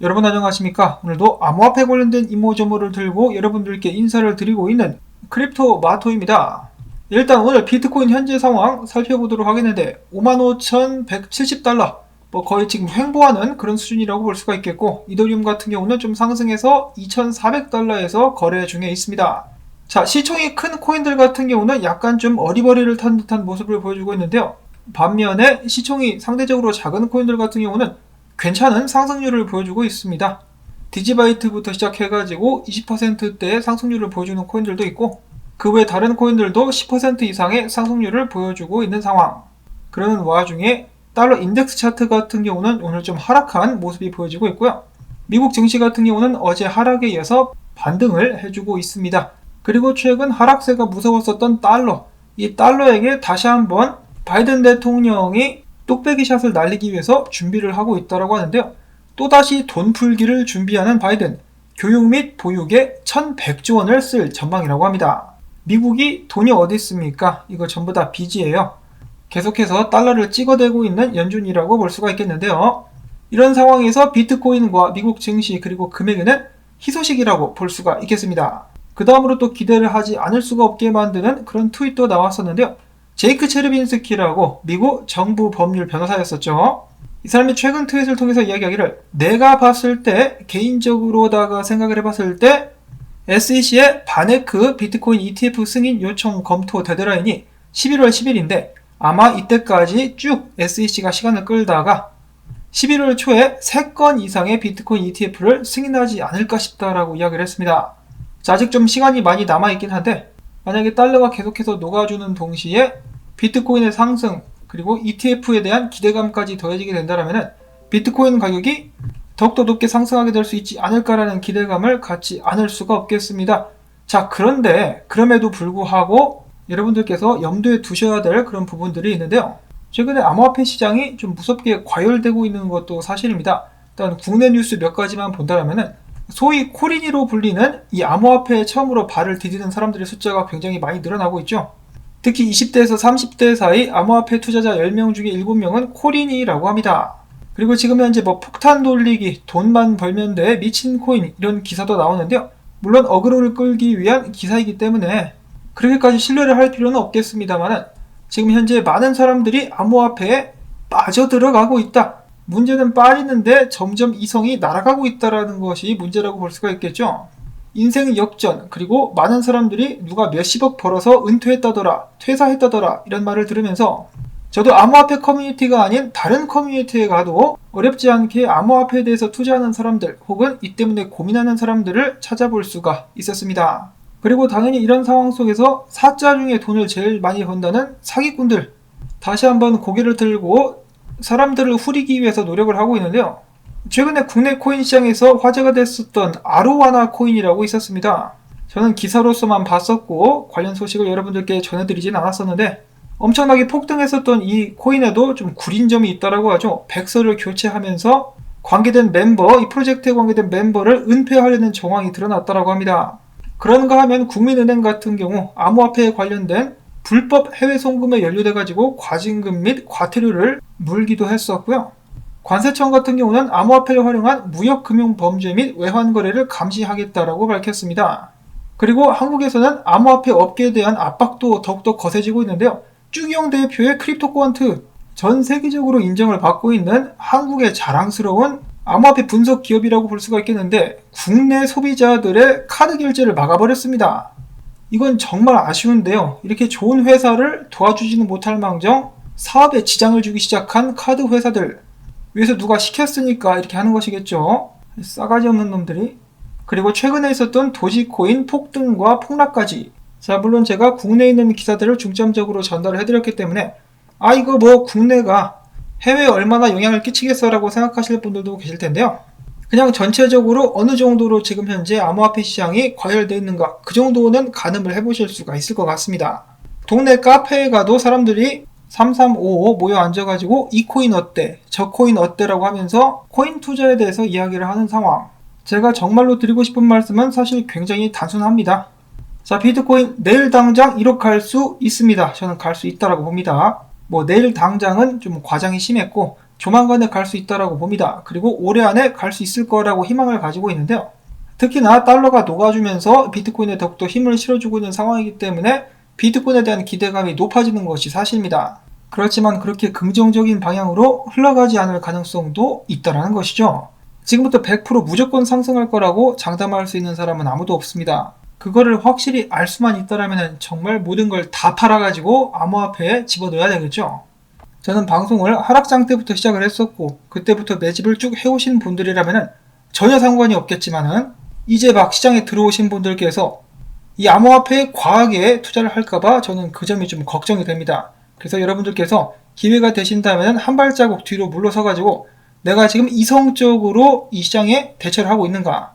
여러분 안녕하십니까? 오늘도 암호화폐 관련된 이모저모를 들고 여러분들께 인사를 드리고 있는 크립토 마토입니다. 일단 오늘 비트코인 현재 상황 살펴보도록 하겠는데 55,170달러 거의 지금 횡보하는 그런 수준이라고 볼 수가 있겠고, 이더리움 같은 경우는 좀 상승해서 2,400달러에서 거래 중에 있습니다. 자, 시총이 큰 코인들 같은 경우는 약간 좀 어리버리를 탄 듯한 모습을 보여주고 있는데요. 반면에 시총이 상대적으로 작은 코인들 같은 경우는 괜찮은 상승률을 보여주고 있습니다. 디지바이트부터 시작해가지고 20%대의 상승률을 보여주는 코인들도 있고, 그 외 다른 코인들도 10% 이상의 상승률을 보여주고 있는 상황. 그러는 와중에 달러 인덱스 차트 같은 경우는 오늘 좀 하락한 모습이 보여지고 있고요. 미국 증시 같은 경우는 어제 하락에 이어서 반등을 해주고 있습니다. 그리고 최근 하락세가 무서웠었던 달러, 이 달러에게 다시 한번 바이든 대통령이 뚝배기 샷을 날리기 위해서 준비를 하고 있다고 하는데요. 또다시 돈 풀기를 준비하는 바이든, 교육 및 보육에 1,100조 원을 쓸 전망이라고 합니다. 미국이 돈이 어디 있습니까? 이거 전부 다 빚이에요. 계속해서 달러를 찍어대고 있는 연준이라고 볼 수가 있겠는데요. 이런 상황에서 비트코인과 미국 증시 그리고 금액에는 희소식이라고 볼 수가 있겠습니다. 그 다음으로 또 기대를 하지 않을 수가 없게 만드는 그런 트윗도 나왔었는데요. 제이크 체르빈스키라고 미국 정부 법률 변호사였었죠. 이 사람이 최근 트윗을 통해서 이야기하기를, 내가 봤을 때 개인적으로다가 생각을 해봤을 때 SEC의 바네크 비트코인 ETF 승인 요청 검토 데드라인이 11월 10일인데 아마 이때까지 쭉 SEC가 시간을 끌다가 11월 초에 3건 이상의 비트코인 ETF를 승인하지 않을까 싶다라고 이야기를 했습니다. 자, 아직 좀 시간이 많이 남아있긴 한데 만약에 달러가 계속해서 녹아주는 동시에 비트코인의 상승 그리고 ETF에 대한 기대감까지 더해지게 된다면 비트코인 가격이 더욱더 높게 상승하게 될 수 있지 않을까라는 기대감을 갖지 않을 수가 없겠습니다. 자, 그런데 그럼에도 불구하고 여러분들께서 염두에 두셔야 될 그런 부분들이 있는데요. 최근에 암호화폐 시장이 좀 무섭게 과열되고 있는 것도 사실입니다. 일단 국내 뉴스 몇 가지만 본다면 소위 코린이로 불리는 이 암호화폐에 처음으로 발을 디디는 사람들의 숫자가 굉장히 많이 늘어나고 있죠. 특히 20대에서 30대 사이 암호화폐 투자자 10명 중에 7명은 코린이라고 합니다. 그리고 지금 현재 폭탄 돌리기, 돈만 벌면 돼, 미친 코인 이런 기사도 나오는데요. 물론 어그로를 끌기 위한 기사이기 때문에 그렇게까지 신뢰를 할 필요는 없겠습니다만 지금 현재 많은 사람들이 암호화폐에 빠져들어가고 있다. 문제는 빠지는데 점점 이성이 날아가고 있다는 것이 문제라고 볼 수가 있겠죠. 인생 역전, 그리고 많은 사람들이 누가 몇십억 벌어서 은퇴했다더라, 퇴사했다더라 이런 말을 들으면서 저도 암호화폐 커뮤니티가 아닌 다른 커뮤니티에 가도 어렵지 않게 암호화폐에 대해서 투자하는 사람들 혹은 이 때문에 고민하는 사람들을 찾아볼 수가 있었습니다. 그리고 당연히 이런 상황 속에서 사자 중에 돈을 제일 많이 번다는 사기꾼들, 다시 한번 고개를 들고 사람들을 후리기 위해서 노력을 하고 있는데요. 최근에 국내 코인 시장에서 화제가 됐었던 아로와나 코인이라고 있었습니다. 저는 기사로서만 봤었고 관련 소식을 여러분들께 전해드리진 않았었는데 엄청나게 폭등했었던 이 코인에도 좀 구린 점이 있다라고 하죠. 백서를 교체하면서 관계된 멤버, 이 프로젝트에 관계된 멤버를 은폐하려는 정황이 드러났다라고 합니다. 그런가 하면 국민은행 같은 경우 암호화폐에 관련된 불법 해외 송금에 연루돼가지고 과징금 및 과태료를 물기도 했었고요. 관세청 같은 경우는 암호화폐를 활용한 무역금융범죄 및 외환거래를 감시하겠다라고 밝혔습니다. 그리고 한국에서는 암호화폐 업계에 대한 압박도 더욱더 거세지고 있는데요. 쭈기용 대표의 크립토코안트, 전 세계적으로 인정을 받고 있는 한국의 자랑스러운 암호화폐 분석 기업이라고 볼 수가 있겠는데 국내 소비자들의 카드 결제를 막아버렸습니다. 이건 정말 아쉬운데요. 이렇게 좋은 회사를 도와주지는 못할 망정 사업에 지장을 주기 시작한 카드 회사들, 위에서 누가 시켰으니까 이렇게 하는 것이겠죠. 싸가지 없는 놈들이. 그리고 최근에 있었던 도지코인 폭등과 폭락까지. 자, 물론 제가 국내에 있는 기사들을 중점적으로 전달을 해드렸기 때문에 이거 국내가 해외에 얼마나 영향을 끼치겠어 라고 생각하실 분들도 계실 텐데요. 그냥 전체적으로 어느 정도로 지금 현재 암호화폐 시장이 과열되어 있는가, 그 정도는 가늠을 해보실 수가 있을 것 같습니다. 동네 카페에 가도 사람들이 3355 모여 앉아가지고 이 코인 어때, 저 코인 어때라고 하면서 코인 투자에 대해서 이야기를 하는 상황. 제가 정말로 드리고 싶은 말씀은 사실 굉장히 단순합니다. 자, 비트코인 내일 당장 1억 갈 수 있습니다. 저는 갈 수 있다라고 봅니다. 내일 당장은 좀 과장이 심했고 조만간에 갈 수 있다라고 봅니다. 그리고 올해 안에 갈 수 있을 거라고 희망을 가지고 있는데요. 특히나 달러가 녹아주면서 비트코인에 더욱더 힘을 실어주고 있는 상황이기 때문에 비트코인에 대한 기대감이 높아지는 것이 사실입니다. 그렇지만 그렇게 긍정적인 방향으로 흘러가지 않을 가능성도 있다는 것이죠. 지금부터 100% 무조건 상승할 거라고 장담할 수 있는 사람은 아무도 없습니다. 그거를 확실히 알 수만 있다면 정말 모든 걸 다 팔아가지고 암호화폐에 집어넣어야 되겠죠. 저는 방송을 하락장 때부터 시작을 했었고 그때부터 매집을 쭉 해오신 분들이라면 전혀 상관이 없겠지만은 이제 막 시장에 들어오신 분들께서 이 암호화폐에 과하게 투자를 할까봐 저는 그 점이 좀 걱정이 됩니다. 그래서 여러분들께서 기회가 되신다면 한 발자국 뒤로 물러서가지고 내가 지금 이성적으로 이 시장에 대처를 하고 있는가,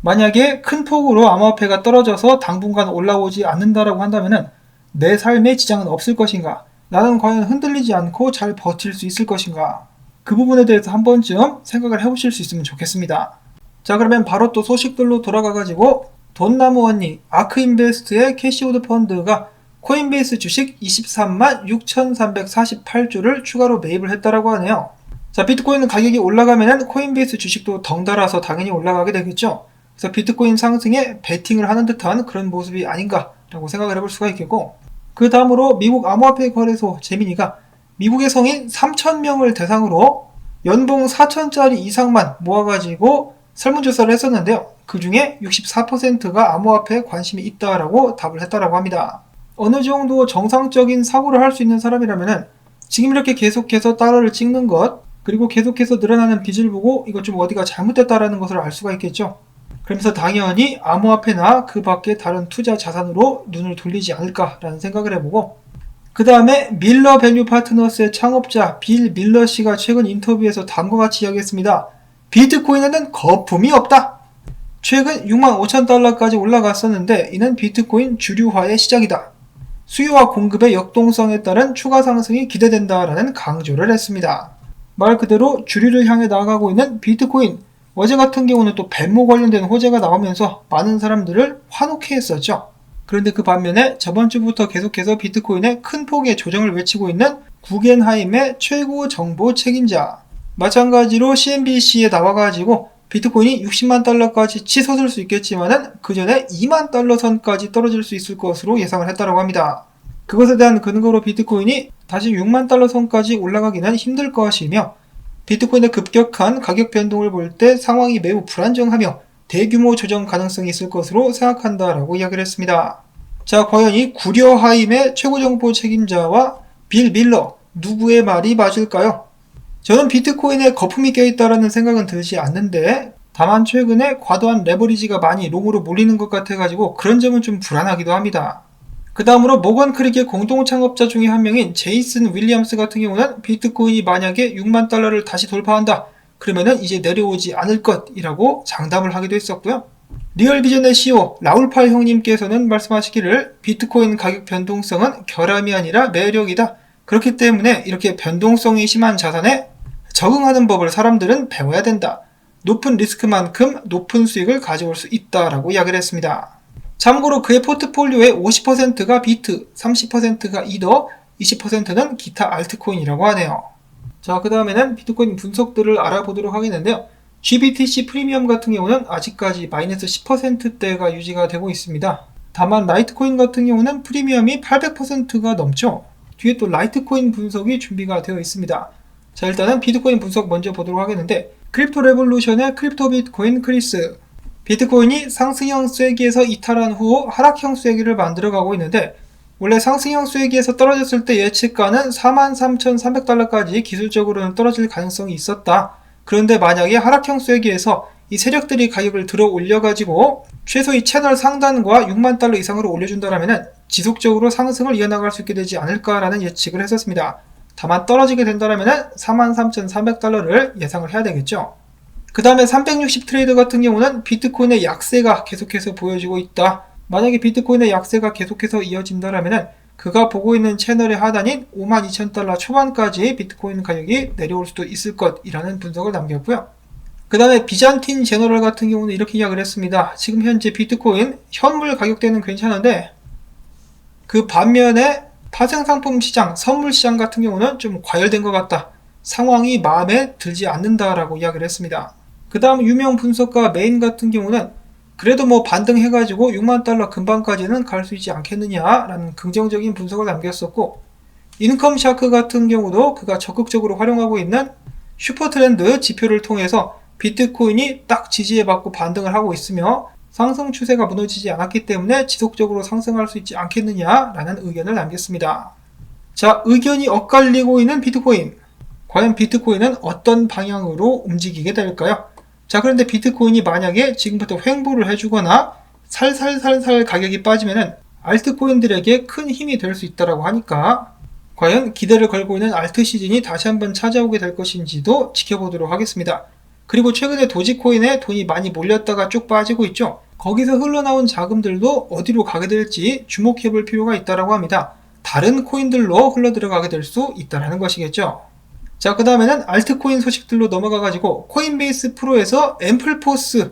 만약에 큰 폭으로 암호화폐가 떨어져서 당분간 올라오지 않는다라고 한다면 내 삶에 지장은 없을 것인가, 나는 과연 흔들리지 않고 잘 버틸 수 있을 것인가, 그 부분에 대해서 한 번쯤 생각을 해보실 수 있으면 좋겠습니다. 자, 그러면 바로 또 소식들로 돌아가가지고 돈나무 언니 아크인베스트의 캐시우드 펀드가 코인베이스 주식 23만 6,348주를 추가로 매입을 했다라고 하네요. 자, 비트코인 가격이 올라가면 코인베이스 주식도 덩달아서 당연히 올라가게 되겠죠. 그래서 비트코인 상승에 베팅을 하는 듯한 그런 모습이 아닌가라고 생각을 해볼 수가 있겠고, 그 다음으로 미국 암호화폐 거래소 제미니가 미국의 성인 3,000명을 대상으로 연봉 4,000짜리 이상만 모아가지고 설문조사를 했었는데요. 그 중에 64%가 암호화폐에 관심이 있다라고 답을 했다라고 합니다. 어느 정도 정상적인 사고를 할 수 있는 사람이라면 지금 이렇게 계속해서 달러를 찍는 것, 그리고 계속해서 늘어나는 빚을 보고 이것 좀 어디가 잘못됐다라는 것을 알 수가 있겠죠. 그러면서 당연히 암호화폐나 그 밖에 다른 투자 자산으로 눈을 돌리지 않을까라는 생각을 해보고, 그 다음에 밀러 밸류 파트너스의 창업자 빌 밀러 씨가 최근 인터뷰에서 다음과 같이 이야기했습니다. 비트코인에는 거품이 없다. 최근 65,000달러까지 올라갔었는데 이는 비트코인 주류화의 시작이다. 수요와 공급의 역동성에 따른 추가 상승이 기대된다라는 강조를 했습니다. 말 그대로 주류를 향해 나아가고 있는 비트코인, 어제 같은 경우는 또 벤모 관련된 호재가 나오면서 많은 사람들을 환호케 했었죠. 그런데 그 반면에 저번 주부터 계속해서 비트코인의 큰 폭의 조정을 외치고 있는 구겐하임의 최고 정보 책임자, 마찬가지로 CNBC에 나와가지고 비트코인이 60만 달러까지 치솟을 수 있겠지만은 그 전에 2만 달러 선까지 떨어질 수 있을 것으로 예상을 했다고 합니다. 그것에 대한 근거로 비트코인이 다시 6만 달러 선까지 올라가기는 힘들 것이며, 비트코인의 급격한 가격 변동을 볼 때 상황이 매우 불안정하며 대규모 조정 가능성이 있을 것으로 생각한다라고 이야기를 했습니다. 자, 과연 이 구려하임의 최고정보 책임자와 빌 밀러, 누구의 말이 맞을까요? 저는 비트코인에 거품이 껴있다라는 생각은 들지 않는데, 다만 최근에 과도한 레버리지가 많이 롱으로 몰리는 것 같아가지고 그런 점은 좀 불안하기도 합니다. 그 다음으로 모건 크릭의 공동 창업자 중에 한 명인 제이슨 윌리엄스 같은 경우는 비트코인이 만약에 6만 달러를 다시 돌파한다, 그러면은 이제 내려오지 않을 것이라고 장담을 하기도 했었고요. 리얼비전의 CEO 라울팔 형님께서는 말씀하시기를 비트코인 가격 변동성은 결함이 아니라 매력이다. 그렇기 때문에 이렇게 변동성이 심한 자산에 적응하는 법을 사람들은 배워야 된다. 높은 리스크만큼 높은 수익을 가져올 수 있다라고 이야기를 했습니다. 참고로 그의 포트폴리오의 50%가 비트, 30%가 이더, 20%는 기타 알트코인이라고 하네요. 자, 그 다음에는 비트코인 분석들을 알아보도록 하겠는데요. GBTC 프리미엄 같은 경우는 아직까지 마이너스 10%대가 유지가 되고 있습니다. 다만 라이트코인 같은 경우는 프리미엄이 800%가 넘죠. 뒤에 또 라이트코인 분석이 준비가 되어 있습니다. 자, 일단은 비트코인 분석 먼저 보도록 하겠는데, 크립토 레볼루션의 크립토 비트코인 크리스, 비트코인이 상승형 쐐기에서 이탈한 후 하락형 쐐기를 만들어가고 있는데, 원래 상승형 쐐기에서 떨어졌을 때 예측가는 43,300달러까지 기술적으로는 떨어질 가능성이 있었다. 그런데 만약에 하락형 쐐기에서 이 세력들이 가격을 들어 올려가지고 최소 이 채널 상단과 6만 달러 이상으로 올려준다면 지속적으로 상승을 이어나갈 수 있게 되지 않을까라는 예측을 했었습니다. 다만 떨어지게 된다면 43,300달러를 예상을 해야 되겠죠. 그 다음에 360 트레이더 같은 경우는 비트코인의 약세가 계속해서 보여지고 있다. 만약에 비트코인의 약세가 계속해서 이어진다면 그가 보고 있는 채널의 하단인 52,000달러 초반까지 비트코인 가격이 내려올 수도 있을 것이라는 분석을 남겼고요. 그 다음에 비잔틴 제너럴 같은 경우는 이렇게 이야기를 했습니다. 지금 현재 비트코인 현물 가격대는 괜찮은데 그 반면에 파생상품 시장, 선물 시장 같은 경우는 좀 과열된 것 같다. 상황이 마음에 들지 않는다라고 이야기를 했습니다. 그 다음 유명 분석가 메인 같은 경우는 그래도 뭐 반등해가지고 6만 달러 근방까지는 갈 수 있지 않겠느냐라는 긍정적인 분석을 남겼었고, 인컴 샤크 같은 경우도 그가 적극적으로 활용하고 있는 슈퍼트렌드 지표를 통해서 비트코인이 딱 지지해받고 반등을 하고 있으며 상승 추세가 무너지지 않았기 때문에 지속적으로 상승할 수 있지 않겠느냐라는 의견을 남겼습니다. 자, 의견이 엇갈리고 있는 비트코인. 과연 비트코인은 어떤 방향으로 움직이게 될까요? 자, 그런데 비트코인이 만약에 지금부터 횡보를 해주거나 살살살살 가격이 빠지면은 알트코인들에게 큰 힘이 될 수 있다고 하니까 과연 기대를 걸고 있는 알트 시즌이 다시 한번 찾아오게 될 것인지도 지켜보도록 하겠습니다. 그리고 최근에 도지코인에 돈이 많이 몰렸다가 쭉 빠지고 있죠. 거기서 흘러나온 자금들도 어디로 가게 될지 주목해 볼 필요가 있다고 합니다. 다른 코인들로 흘러 들어가게 될 수 있다는 것이겠죠. 자, 그 다음에는 알트코인 소식들로 넘어가가지고 코인베이스 프로에서 앰플포스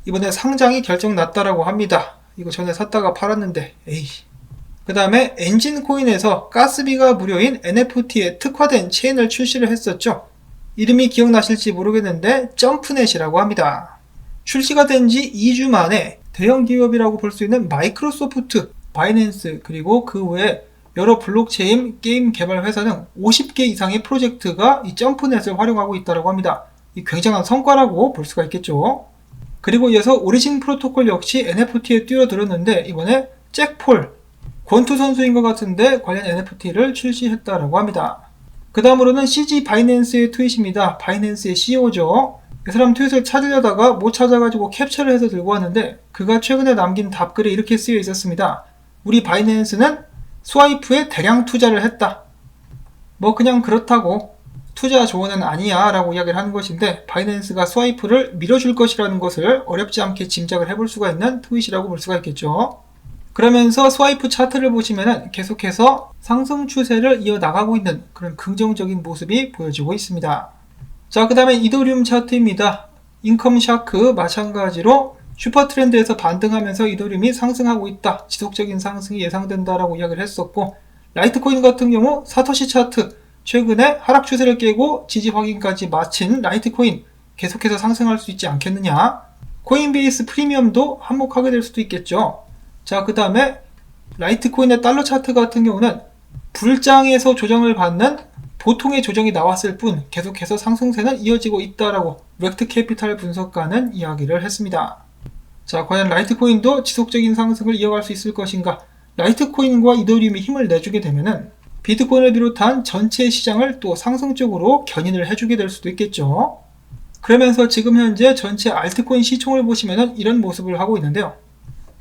이번에 상장이 결정났다라고 합니다. 이거 전에 샀다가 팔았는데 에이. 그 다음에 엔진코인에서 가스비가 무료인 NFT에 특화된 체인을 출시를 했었죠. 이름이 기억나실지 모르겠는데 점프넷이라고 합니다. 출시가 된 지 2주 만에 대형 기업이라고 볼 수 있는 마이크로소프트, 바이낸스, 그리고 그 외에 여러 블록체인 게임 개발 회사 등 50개 이상의 프로젝트가 이 점프넷을 활용하고 있다고 합니다. 이 굉장한 성과라고 볼 수가 있겠죠. 그리고 이어서 오리진 프로토콜 역시 NFT에 뛰어들었는데 이번에 잭폴, 권투 선수인 것 같은데 관련 NFT를 출시했다고 합니다. 그 다음으로는 CG 바이낸스의 트윗입니다. 바이낸스의 CEO죠. 이 사람 트윗을 찾으려다가 못 찾아가지고 캡처를 해서 들고 왔는데 그가 최근에 남긴 답글에 이렇게 쓰여 있었습니다. 우리 바이낸스는 스와이프에 대량 투자를 했다. 뭐 그냥 그렇다고 투자 조언은 아니야 라고 이야기를 하는 것인데 바이낸스가 스와이프를 밀어줄 것이라는 것을 어렵지 않게 짐작을 해볼 수가 있는 트윗이라고 볼 수가 있겠죠. 그러면서 스와이프 차트를 보시면은 계속해서 상승 추세를 이어나가고 있는 그런 긍정적인 모습이 보여지고 있습니다. 자, 그 다음에 이더리움 차트입니다. 인컴 샤크 마찬가지로 슈퍼 트렌드에서 반등하면서 이더리움이 상승하고 있다. 지속적인 상승이 예상된다라고 이야기를 했었고, 라이트코인 같은 경우 사토시 차트 최근에 하락 추세를 깨고 지지 확인까지 마친 라이트코인 계속해서 상승할 수 있지 않겠느냐. 코인베이스 프리미엄도 한몫하게 될 수도 있겠죠. 자, 그 다음에 라이트코인의 달러 차트 같은 경우는 불장에서 조정을 받는 보통의 조정이 나왔을 뿐 계속해서 상승세는 이어지고 있다라고 렉트 캐피탈 분석가는 이야기를 했습니다. 자, 과연 라이트코인도 지속적인 상승을 이어갈 수 있을 것인가? 라이트코인과 이더리움이 힘을 내주게 되면은 비트코인을 비롯한 전체 시장을 또 상승 쪽으로 견인을 해주게 될 수도 있겠죠. 그러면서 지금 현재 전체 알트코인 시총을 보시면은 이런 모습을 하고 있는데요.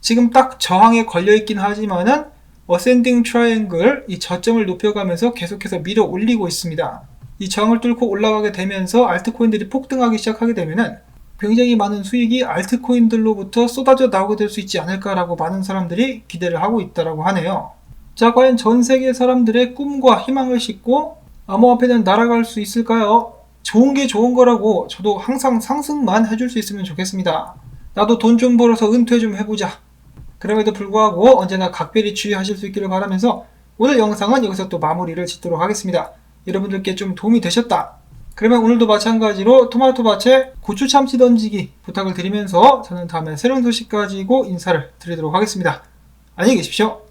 지금 딱 저항에 걸려있긴 하지만은 어센딩 트라이앵글 이 저점을 높여가면서 계속해서 밀어 올리고 있습니다. 이 저항을 뚫고 올라가게 되면서 알트코인들이 폭등하기 시작하게 되면은 굉장히 많은 수익이 알트코인들로부터 쏟아져 나오게 될 수 있지 않을까라고 많은 사람들이 기대를 하고 있다고 하네요. 자, 과연 전 세계 사람들의 꿈과 희망을 싣고 암호화폐는 날아갈 수 있을까요? 좋은 게 좋은 거라고 저도 항상 상승만 해줄 수 있으면 좋겠습니다. 나도 돈 좀 벌어서 은퇴 좀 해보자. 그럼에도 불구하고 언제나 각별히 주의하실 수 있기를 바라면서 오늘 영상은 여기서 또 마무리를 짓도록 하겠습니다. 여러분들께 좀 도움이 되셨다. 그러면 오늘도 마찬가지로 토마토밭에 고추 참치 던지기 부탁을 드리면서 저는 다음에 새로운 소식 가지고 인사를 드리도록 하겠습니다. 안녕히 계십시오.